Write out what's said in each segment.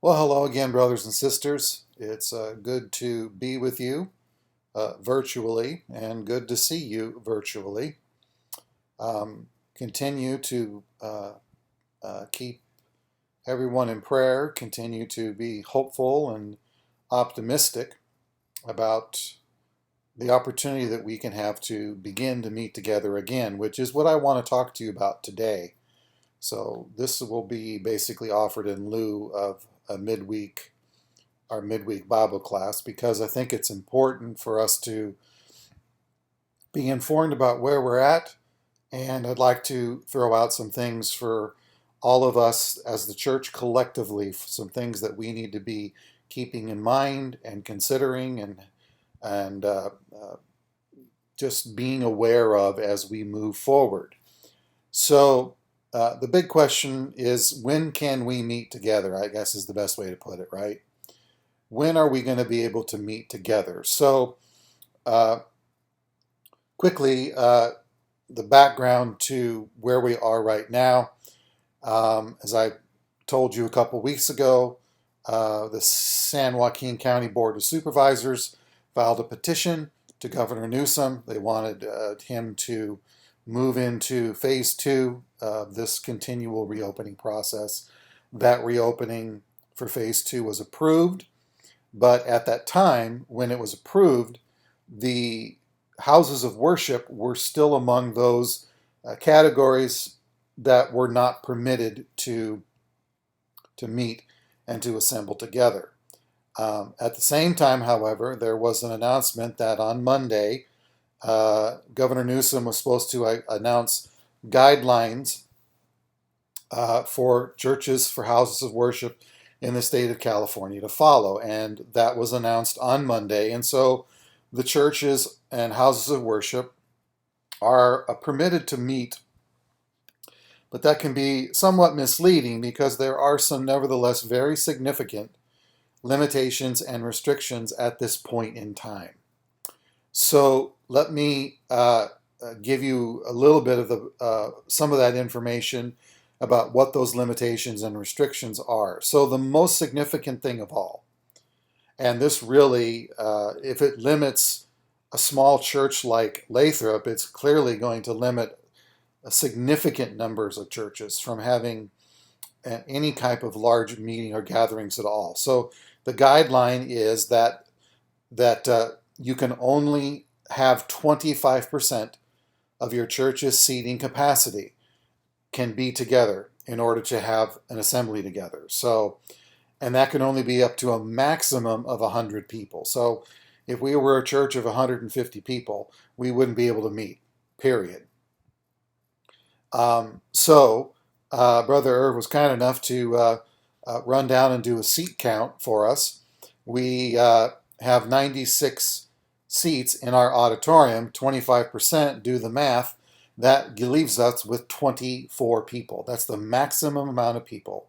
Well, hello again, brothers and sisters. It's good to be with you virtually and good to see you virtually. Continue to keep everyone in prayer, continue to be hopeful and optimistic about the opportunity that we can have to begin to meet together again, which is what I want to talk to you about today. So, this will be basically offered in lieu of a midweek our midweek Bible class because I think it's important for us to be informed about where we're at. And I'd like to throw out some things for all of us as the church collectively, some things that we need to be keeping in mind and considering and just being aware of as we move forward. So, the big question is when can we meet together? I guess is the best way to put it, right? When are we going to be able to meet together? So, uh, quickly, the background to where we are right now. As I told you a couple weeks ago, the San Joaquin County Board of Supervisors filed a petition to Governor Newsom. They wanted him to move into phase two of this continual reopening process. That reopening for phase two was approved. But at that time, when it was approved, the houses of worship were still among those categories that were not permitted to meet and to assemble together. At the same time, however, there was an announcement that on Monday, Governor Newsom was supposed to announce guidelines for churches, for houses of worship in the state of California to follow. And that was announced on Monday. And so the churches and houses of worship are permitted to meet, but that can be somewhat misleading because there are some, nevertheless, very significant limitations and restrictions at this point in time. So let me give you a little bit of some of that information about what those limitations and restrictions are. So the most significant thing of all, and this really, if it limits a small church like Lathrop, it's clearly going to limit significant numbers of churches from having any type of large meeting or gatherings at all. So the guideline is that you can only have 25% of your church's seating capacity can be together in order to have an assembly together. So, and that can only be up to a maximum of 100 people. So, if we were a church of 150 people, we wouldn't be able to meet, period. Brother Irv was kind enough to run down and do a seat count for us. We have 96 seats in our auditorium, 25%, do the math, that leaves us with 24 people. That's the maximum amount of people,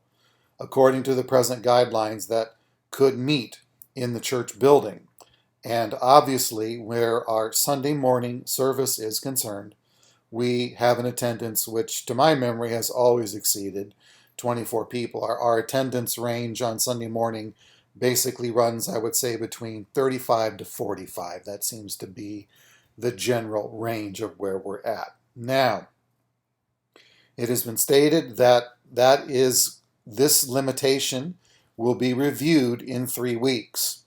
according to the present guidelines, that could meet in the church building. And obviously, where our Sunday morning service is concerned, we have an attendance which, to my memory, has always exceeded 24 people. Our attendance range on Sunday morning basically runs, I would say, between 35 to 45. That seems to be the general range of where we're at. Now, it has been stated that this limitation will be reviewed in 3 weeks.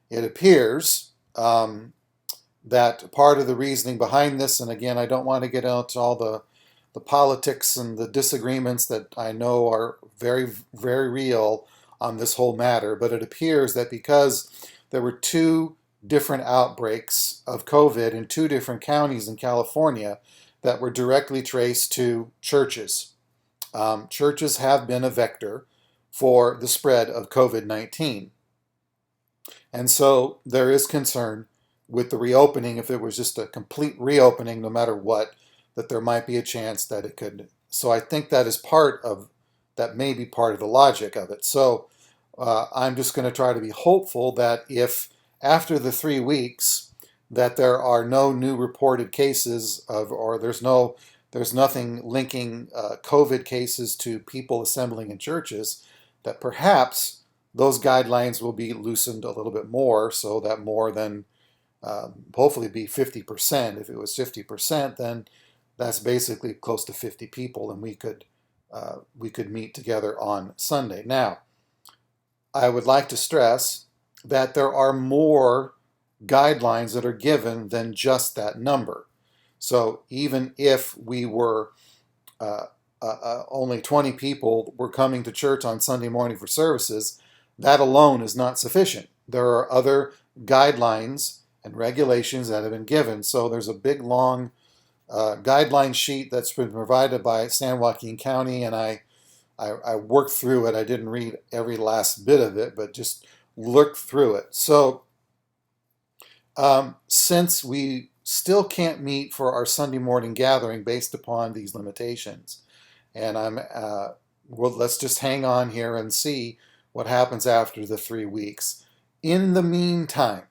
It appears that part of the reasoning behind this, and again, I don't want to get into all the politics and the disagreements that I know are very, very real on this whole matter, but it appears that because there were 2 different outbreaks of COVID in 2 different counties in California that were directly traced to churches. Churches have been a vector for the spread of COVID-19. And so there is concern with the reopening, if it was just a complete reopening, no matter what, that there might be a chance that it could. So I think that may be part of the logic of it. So I'm just going to try to be hopeful that if after the 3 weeks that there are no new reported cases or there's nothing linking COVID cases to people assembling in churches, that perhaps those guidelines will be loosened a little bit more, so that more than hopefully be 50%. If it was 50%, then that's basically close to 50 people, and we could meet together on Sunday. Now, I would like to stress that there are more guidelines that are given than just that number. So even if we were only 20 people were coming to church on Sunday morning for services, that alone is not sufficient. There are other guidelines and regulations that have been given. So there's a big, long guideline sheet that's been provided by San Joaquin County, and I worked through it. I didn't read every last bit of it, but just looked through it. So since we still can't meet for our Sunday morning gathering based upon these limitations, and let's just hang on here and see what happens after the 3 weeks. In the meantime,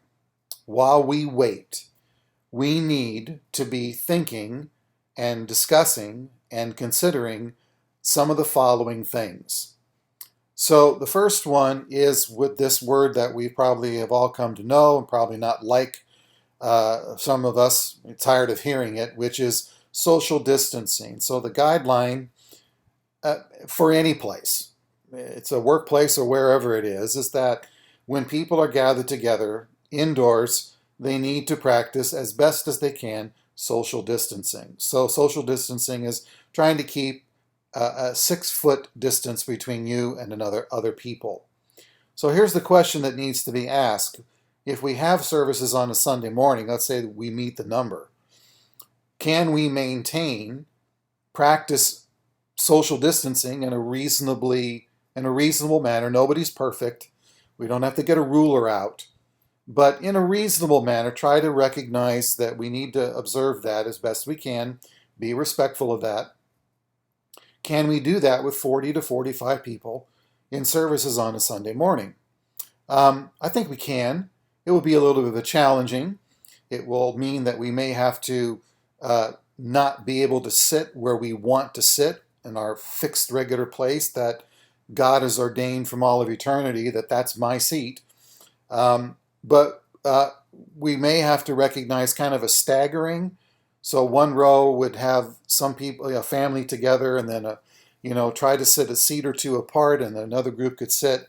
while we wait, we need to be thinking and discussing and considering some of the following things. So the first one is with this word that we probably have all come to know and probably not like, some of us are tired of hearing it, which is social distancing. So the guideline for any place, it's a workplace or wherever it is that when people are gathered together indoors, they need to practice as best as they can social distancing. So social distancing is trying to keep a 6-foot distance between you and other people. So here's the question that needs to be asked. If we have services on a Sunday morning, let's say we meet the number, can we practice social distancing in a reasonable manner? Nobody's perfect. We don't have to get a ruler out. But in a reasonable manner, try to recognize that we need to observe that as best we can, be respectful of that. Can we do that with 40 to 45 people in services on a Sunday morning? I think we can. It will be a little bit challenging. It will mean that we may have to not be able to sit where we want to sit in our fixed regular place that God has ordained from all of eternity, that's my seat. But we may have to recognize kind of a staggering. So one row would have some people, a family together, and then try to sit a seat or two apart, and another group could sit,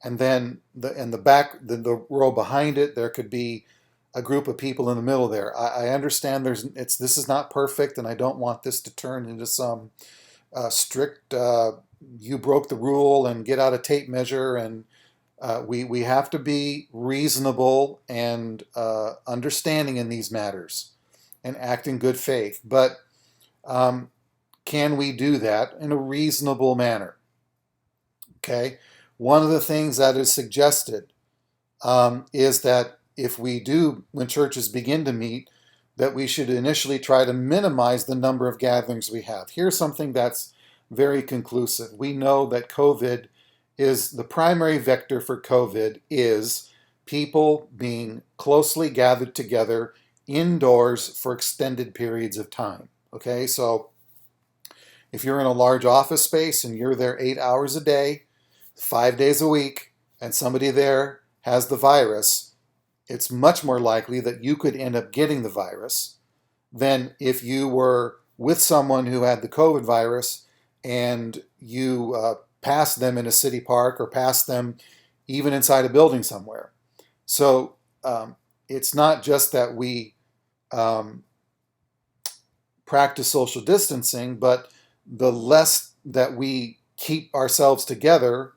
and then the row behind it, there could be a group of people in the middle there. I understand this is not perfect, and I don't want this to turn into some strict you broke the rule and get out a tape measure, and we have to be reasonable and understanding in these matters and act in good faith. But can we do that in a reasonable manner? Okay. One of the things that is suggested is that if we do, when churches begin to meet, that we should initially try to minimize the number of gatherings we have. Here's something that's very conclusive. We know that COVID is the primary vector for COVID is people being closely gathered together indoors for extended periods of time. Okay, so if you're in a large office space and you're there 8 hours a day, 5 days a week, and somebody there has the virus, it's much more likely that you could end up getting the virus than if you were with someone who had the COVID virus and you passed them in a city park or passed them even inside a building somewhere. So it's not just that we practice social distancing, but the less that we keep ourselves together,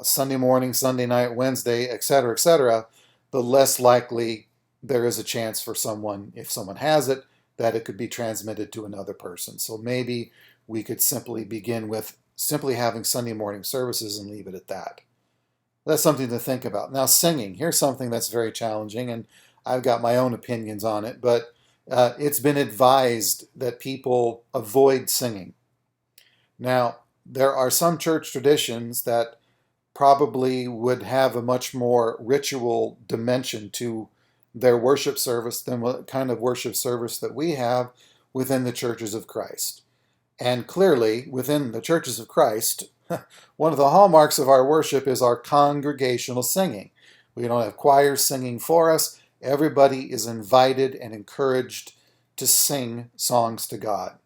Sunday morning, Sunday night, Wednesday, etc., the less likely there is a chance for someone, if someone has it, that it could be transmitted to another person. So maybe we could simply begin with simply having Sunday morning services and leave it at that. That's something to think about. Now, singing. Here's something that's very challenging, and I've got my own opinions on it, but it's been advised that people avoid singing. Now, there are some church traditions that probably would have a much more ritual dimension to their worship service than what kind of worship service that we have within the churches of Christ. And clearly, within the churches of Christ, one of the hallmarks of our worship is our congregational singing. We don't have choirs singing for us. Everybody is invited and encouraged to sing songs to God.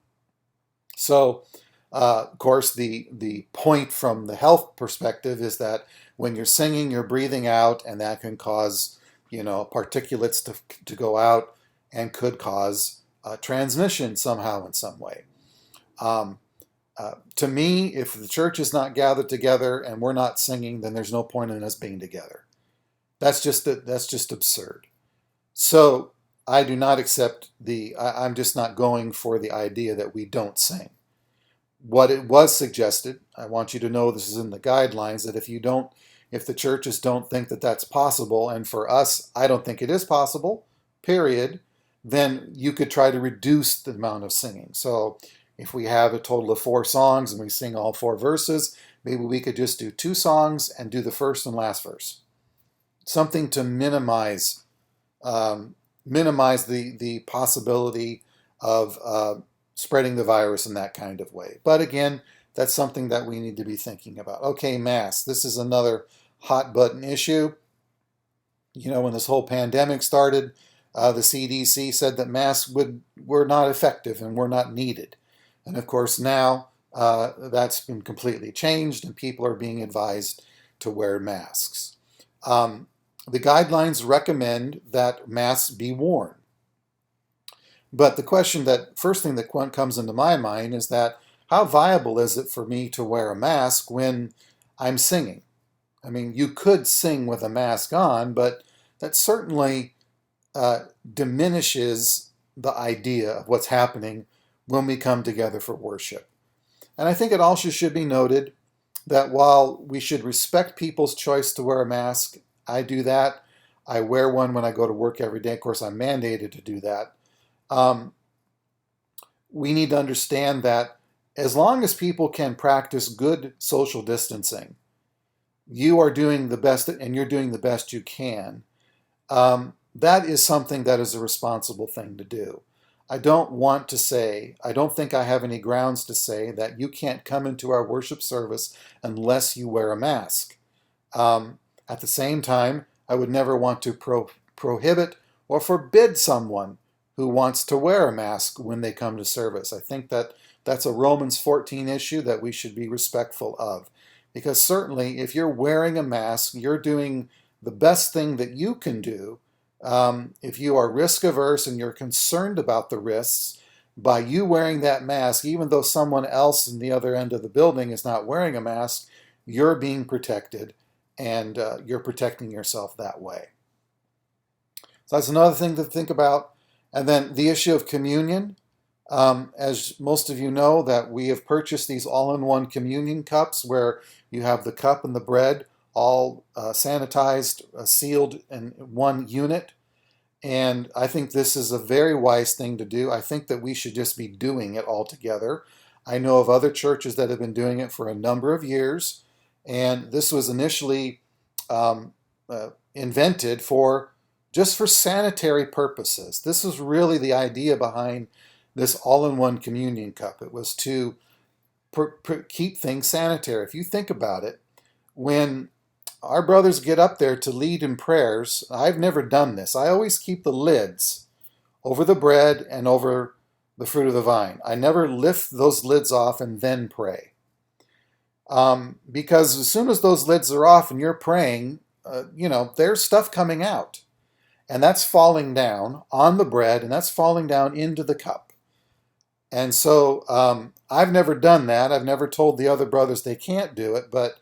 So, of course, the point from the health perspective is that when you're singing, you're breathing out, and that can cause, particulates to go out and could cause transmission somehow in some way. To me, if the church is not gathered together and we're not singing, then there's no point in us being together. That's just absurd. So I do not accept I'm just not going for the idea that we don't sing. What it was suggested, I want you to know this is in the guidelines, that if the churches don't think that that's possible, and for us, I don't think it is possible, period, then you could try to reduce the amount of singing. So if we have a total of 4 songs and we sing all 4 verses, maybe we could just do 2 songs and do the first and last verse. Something to minimize the possibility of spreading the virus in that kind of way. But again, that's something that we need to be thinking about. Okay, masks. This is another hot button issue. When this whole pandemic started, the CDC said that masks were not effective and were not needed. And of course now that's been completely changed and people are being advised to wear masks. The guidelines recommend that masks be worn. But the first thing that comes into my mind is that how viable is it for me to wear a mask when I'm singing? I mean, you could sing with a mask on, but that certainly diminishes the idea of what's happening when we come together for worship. And I think it also should be noted that while we should respect people's choice to wear a mask, I do that. I wear one when I go to work every day. Of course, I'm mandated to do that. We need to understand that as long as people can practice good social distancing, you are doing the best, and you're doing the best you can. That is something that is a responsible thing to do. I don't think I have any grounds to say that you can't come into our worship service unless you wear a mask. At the same time, I would never want to prohibit or forbid someone who wants to wear a mask when they come to service. I think that that's a Romans 14 issue that we should be respectful of. Because certainly, if you're wearing a mask, you're doing the best thing that you can do. If you are risk averse and you're concerned about the risks, by you wearing that mask, even though someone else in the other end of the building is not wearing a mask, you're being protected, and you're protecting yourself that way. So that's another thing to think about. And then the issue of communion. As most of you know, that we have purchased these all-in-one communion cups where you have the cup and the bread all sanitized, sealed in one unit. And I think this is a very wise thing to do. I think that we should just be doing it all together. I know of other churches that have been doing it for a number of years. And this was initially invented just for sanitary purposes. This was really the idea behind this all-in-one communion cup. It was to keep things sanitary. If you think about it, when our brothers get up there to lead in prayers, I've never done this. I always keep the lids over the bread and over the fruit of the vine. I never lift those lids off and then pray. Because as soon as those lids are off and you're praying, there's stuff coming out. And that's falling down on the bread, and that's falling down into the cup. And so I've never done that. I've never told the other brothers they can't do it, but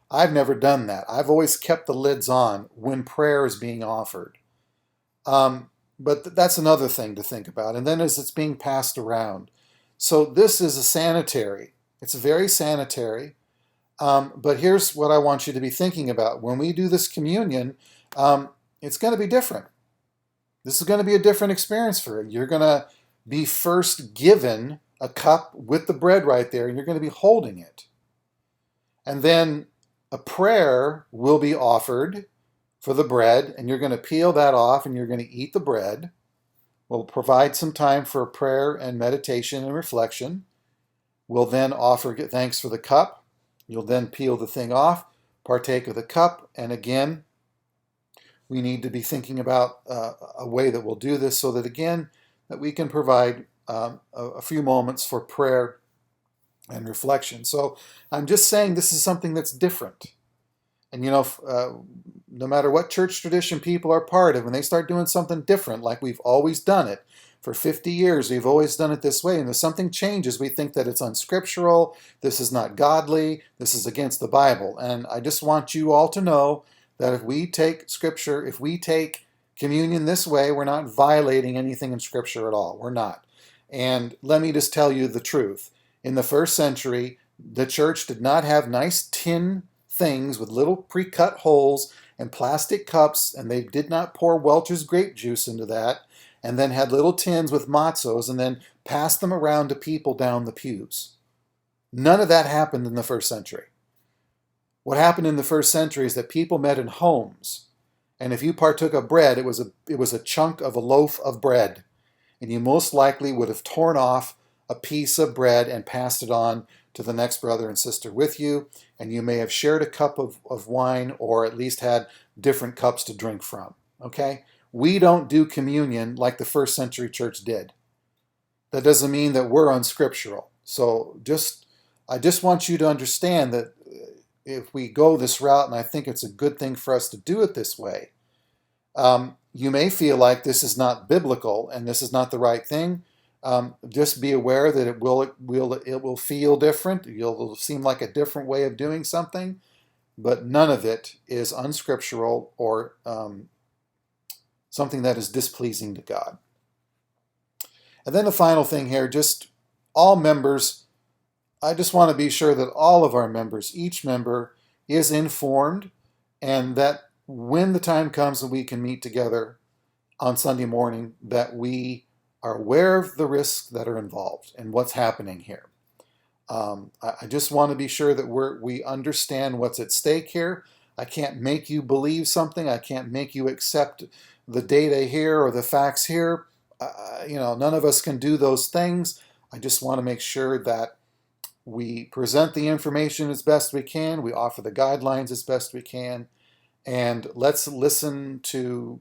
I've never done that. I've always kept the lids on when prayer is being offered. But that's another thing to think about. And then as it's being passed around. So this is a sanitary. It's very sanitary. But here's what I want you to be thinking about. When we do this communion, it's going to be different. This is going to be a different experience for you. You're going to be first given a cup with the bread right there, and you're going to be holding it. And then a prayer will be offered for the bread, and you're going to peel that off, and you're going to eat the bread. We'll provide some time for prayer and meditation and reflection. We'll then offer thanks for the cup, You'll then peel the thing off, partake of the cup, and again, we need to be thinking about a way that we'll do this so that, again, that we can provide a few moments for prayer and reflection. So I'm just saying this is something that's different. And no matter what church tradition people are part of, when they start doing something different, like we've always done it, for 50 years, we've always done it this way. And if something changes, we think that it's unscriptural, this is not godly, this is against the Bible. And I just want you all to know that if we take Scripture, if we take communion this way, we're not violating anything in Scripture at all. We're not. And let me just tell you the truth. In the first century, the church did not have nice tin things with little pre-cut holes and plastic cups, and they did not pour Welch's grape juice into that, and then had little tins with matzos and then passed them around to people down the pews. None of that happened in the first century. What happened in the first century is that people met in homes, and if you partook of bread, it was a chunk of a loaf of bread, and you most likely would have torn off a piece of bread and passed it on to the next brother and sister with you, and you may have shared a cup of wine or at least had different cups to drink from. Okay? We don't do communion like the first century church did. That doesn't mean that we're unscriptural. So I just want you to understand that if we go this route, and I think it's a good thing for us to do it this way, you may feel like this is not biblical and this is not the right thing. Just be aware that it will feel different. It'll seem like a different way of doing something, but none of it is unscriptural or something that is displeasing to God. And then the final thing here, just all members, I just want to be sure that all of our members, each member, is informed, and that when the time comes that we can meet together on Sunday morning, that we are aware of the risks that are involved and what's happening here. I just want to be sure that we understand what's at stake here. I can't make you believe something. I can't make you accept the data here or the facts here. None of us can do those things. I just want to make sure that we present the information as best we can. We offer the guidelines as best we can. And let's listen to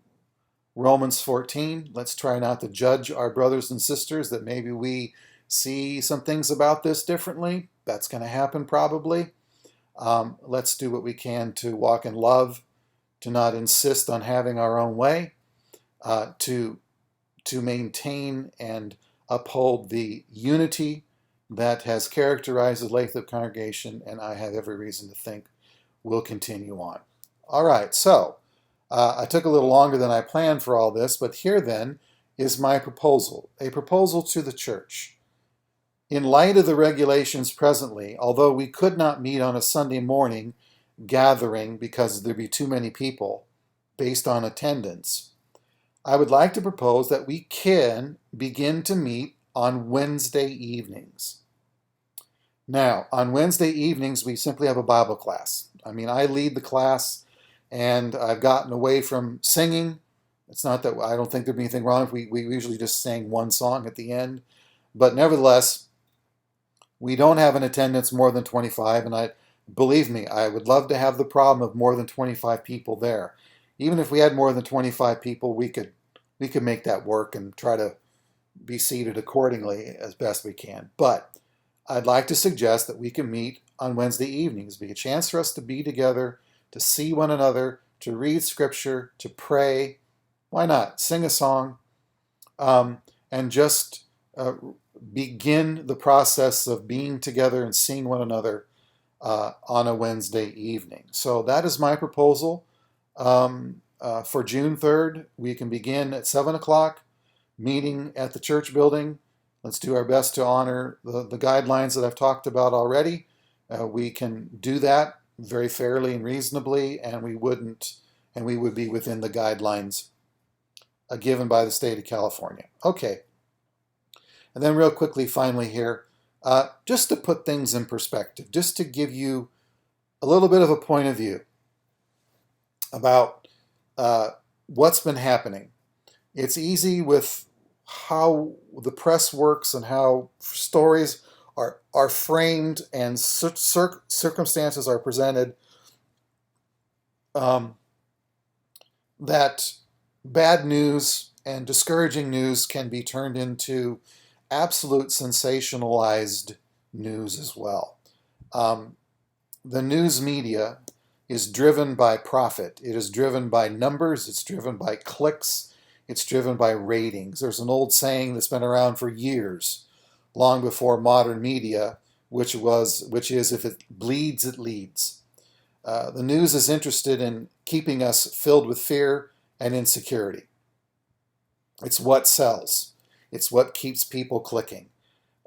Romans 14. Let's try not to judge our brothers and sisters that maybe we see some things about this differently. That's going to happen probably. Let's do what we can to walk in love, to not insist on having our own way, to maintain and uphold the unity that has characterized the Lathrop congregation, and I have every reason to think will continue on. All right, so I took a little longer than I planned for all this, but here then is my proposal, a proposal to the church. In light of the regulations presently, although we could not meet on a Sunday morning gathering because there'd be too many people based on attendance, I would like to propose that we can begin to meet on Wednesday evenings. Now, on Wednesday evenings, we simply have a Bible class. I lead the class, and I've gotten away from singing. It's not that I don't think there'd be anything wrong if we usually just sang one song at the end. But nevertheless, we don't have an attendance more than 25, and believe me, I would love to have the problem of more than 25 people there. Even if we had more than 25 people, we could make that work and try to be seated accordingly as best we can. But I'd like to suggest that we can meet on Wednesday evenings. It'll be a chance for us to be together, to see one another, to read scripture, to pray. Why not? Sing a song, and just begin the process of being together and seeing one another on a Wednesday evening. So that is my proposal. For June 3rd, we can begin at 7 o'clock, meeting at the church building. Let's do our best to honor the guidelines that I've talked about already. We can do that very fairly and reasonably, and we would be within the guidelines given by the state of California. Okay. And then real quickly, finally here, just to put things in perspective, just to give you a little bit of a point of view about what's been happening. It's easy with how the press works and how stories are framed and circumstances are presented um, that bad news and discouraging news can be turned into absolute sensationalized news as well. Um, the news media is driven by profit. It is driven by numbers. It's driven by clicks. It's driven by ratings. There's an old saying that's been around for years, long before modern media, which is if it bleeds, it leads. The news is interested in keeping us filled with fear and insecurity. It's what sells. It's what keeps people clicking.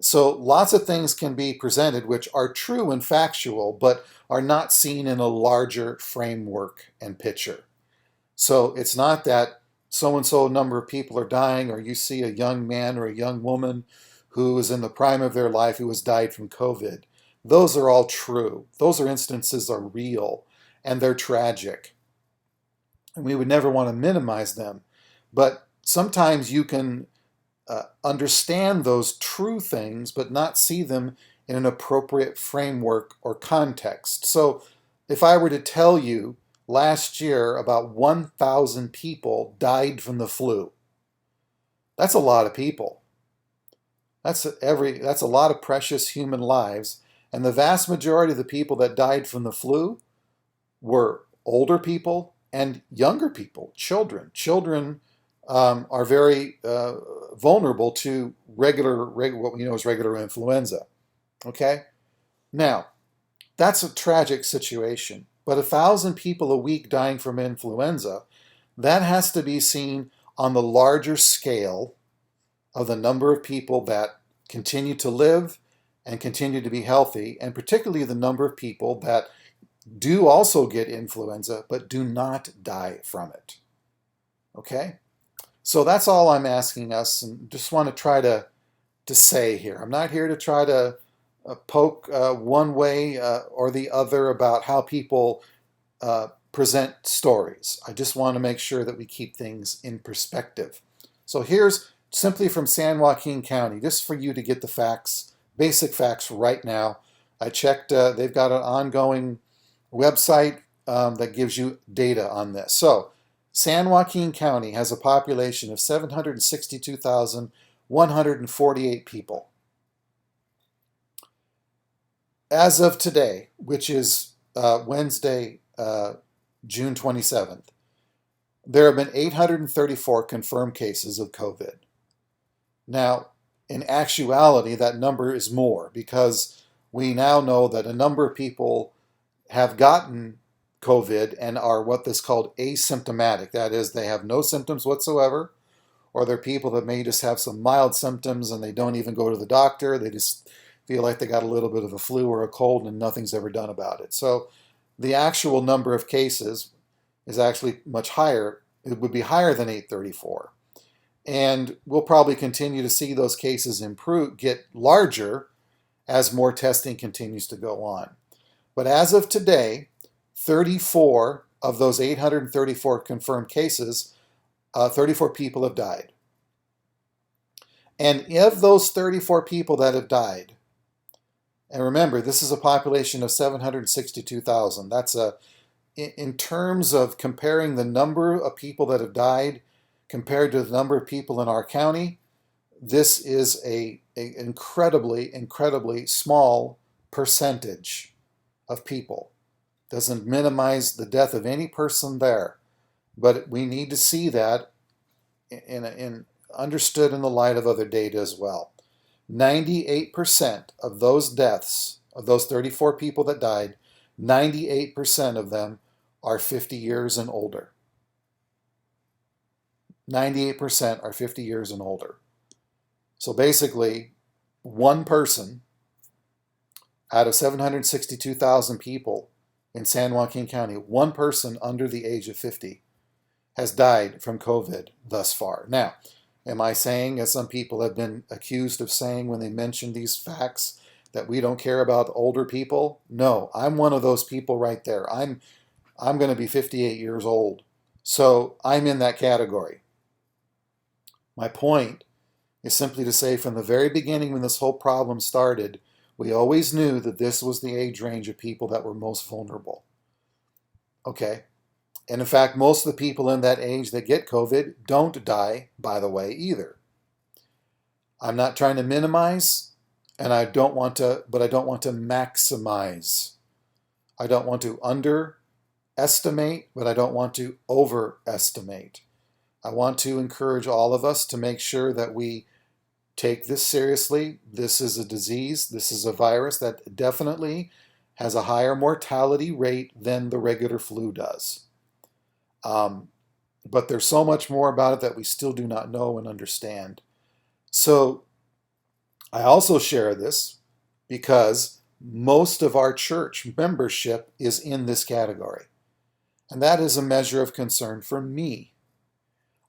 So lots of things can be presented which are true and factual, but are not seen in a larger framework and picture. So it's not that so and so number of people are dying, or you see a young man or a young woman who is in the prime of their life who has died from COVID. Those are all true. Those are instances are real and they're tragic. And we would never want to minimize them. But sometimes you can understand those true things, but not see them in an appropriate framework or context. So if I were to tell you last year about 1,000 people died from the flu, that's a lot of people. That's a lot of precious human lives. And the vast majority of the people that died from the flu were older people and younger people, children. Children are very vulnerable to what we know as regular influenza. Okay? Now, that's a tragic situation. But 1,000 people a week dying from influenza, that has to be seen on the larger scale of the number of people that continue to live and continue to be healthy, and particularly the number of people that do also get influenza but do not die from it. Okay? So that's all I'm asking us, and just want to try to say here. I'm not here to try to poke one way or the other about how people present stories. I just want to make sure that we keep things in perspective. So here's simply from San Joaquin County, just for you to get the facts, basic facts right now. I checked, they've got an ongoing website that gives you data on this. So San Joaquin County has a population of 762,148 people. As of today, which is Wednesday, June 27th, there have been 834 confirmed cases of COVID. Now, in actuality, that number is more because we now know that a number of people have gotten COVID and are what is called asymptomatic. That is, they have no symptoms whatsoever, or they're people that may just have some mild symptoms and they don't even go to the doctor. They just feel like they got a little bit of a flu or a cold and nothing's ever done about it. So the actual number of cases is actually much higher. It would be higher than 834. And we'll probably continue to see those cases get larger as more testing continues to go on. But as of today, 34 of those 834 confirmed cases, 34 people have died. And of those 34 people that have died, and remember, this is a population of 762,000. That's in terms of comparing the number of people that have died compared to the number of people in our county, this is an incredibly, incredibly small percentage of people. Doesn't minimize the death of any person there, but we need to see that in understood in the light of other data as well. 98% of those deaths, of those 34 people that died, 98% of them are 50 years and older. 98% are 50 years and older. So basically, one person out of 762,000 people in San Joaquin County, one person under the age of 50 has died from COVID thus far. Now, am I saying, as some people have been accused of saying when they mention these facts, that we don't care about older people? No, I'm one of those people right there. I'm going to be 58 years old, so I'm in that category. My point is simply to say from the very beginning when this whole problem started, We always knew that this was the age range of people that were most vulnerable. Okay? And in fact, most of the people in that age that get COVID don't die, by the way, either. I'm not trying to minimize, and I don't want to maximize. I don't want to underestimate, but I don't want to overestimate. I want to encourage all of us to make sure that we take this seriously. This is a disease. This is a virus that definitely has a higher mortality rate than the regular flu does. But there's so much more about it that we still do not know and understand. So I also share this because most of our church membership is in this category. And that is a measure of concern for me.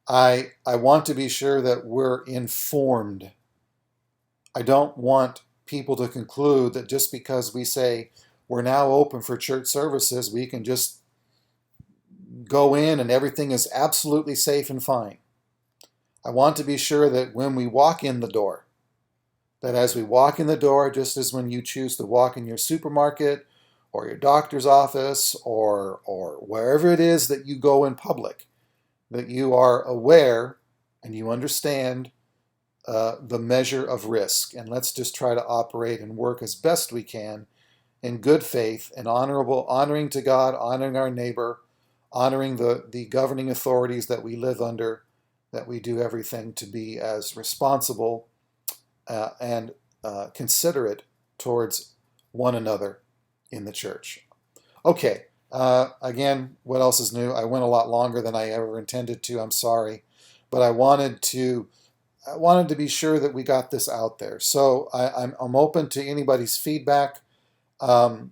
I want to be sure that we're informed. I don't want people to conclude that just because we say we're now open for church services, we can just go in and everything is absolutely safe and fine. I want to be sure that when we walk in the door, that as we walk in the door, just as when you choose to walk in your supermarket or your doctor's office or wherever it is that you go in public, that you are aware and you understand the measure of risk. And let's just try to operate and work as best we can in good faith and honoring to God, honoring our neighbor, honoring the governing authorities that we live under, that we do everything to be as responsible and considerate towards one another in the church. Okay, again, what else is new? I went a lot longer than I ever intended to. I'm sorry, but I wanted to be sure that we got this out there. So I'm open to anybody's feedback or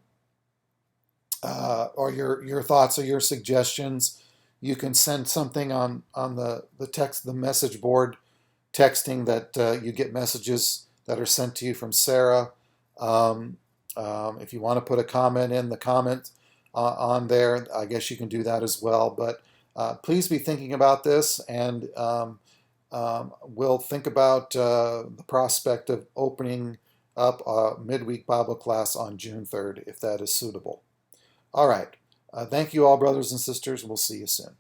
your thoughts or your suggestions. You can send something on the message board, texting that you get messages that are sent to you from Sarah. If you want to put a comment in the comment on there, I guess you can do that as well. But please be thinking about this, and we'll think about the prospect of opening up a midweek Bible class on June 3rd, if that is suitable. All right. Thank you all, brothers and sisters. We'll see you soon.